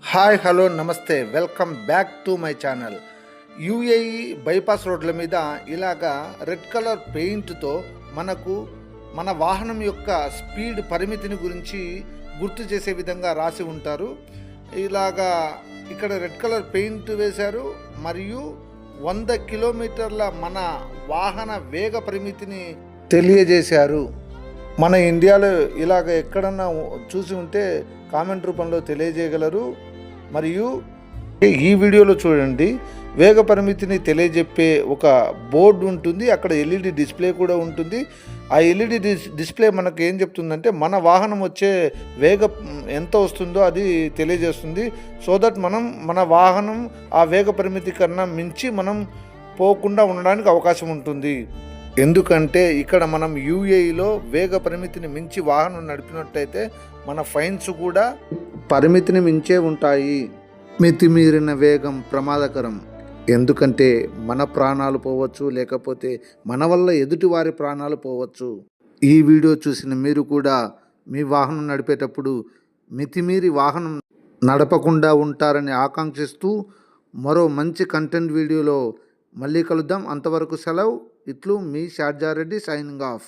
Hi hello నమస్తే welcome back to my channel. UAE bypass రోడ్ల మీద ఇలాగా రెడ్ కలర్ పెయింట్తో మనకు మన వాహనం యొక్క స్పీడ్ పరిమితిని గురించి గుర్తు చేసే విధంగా రాసి ఉంటారు. ఇలాగా ఇక్కడ రెడ్ కలర్ పెయింట్ వేశారు మరియు 100 కిలోమీటర్ల మన వాహన వేగ పరిమితిని తెలియజేశారు. మన ఇండియాలో ఇలాగ ఎక్కడన్నా చూసి ఉంటే కామెంట్ రూపంలో తెలియజేయగలరు. మరియు ఈ వీడియోలో చూడండి, వేగ పరిమితిని తెలియజెప్పే ఒక బోర్డు ఉంటుంది, అక్కడ ఎల్ఈడి డిస్ప్లే కూడా ఉంటుంది. ఆ ఎల్ఈడి డిస్ప్లే మనకు ఏం చెప్తుందంటే మన వాహనం వచ్చే వేగ ఎంత వస్తుందో అది తెలియజేస్తుంది. సో దట్ మనం మన వాహనం ఆ వేగ పరిమితి కన్నా మించి మనం పోకుండా ఉండడానికి అవకాశం ఉంటుంది. ఎందుకంటే ఇక్కడ మనం యూఏఈలో వేగ పరిమితిని మించి వాహనం నడిపినట్టయితే మన ఫైన్స్ కూడా పరిమితిని మించే ఉంటాయి. మితిమీరిన వేగం ప్రమాదకరం, ఎందుకంటే మన ప్రాణాలు పోవచ్చు, లేకపోతే మన వల్ల ఎదుటివారి ప్రాణాలు పోవచ్చు. ఈ వీడియో చూసిన మీరు కూడా మీ వాహనం నడిపేటప్పుడు మితిమీరి వాహనం నడపకుండా ఉంటారని ఆకాంక్షిస్తూ మరో మంచి కంటెంట్ వీడియోలో మళ్ళీ కలుద్దాం. అంతవరకు సెలవు. ఇట్లు మీ షార్జారెడ్డి సైనింగ్ ఆఫ్.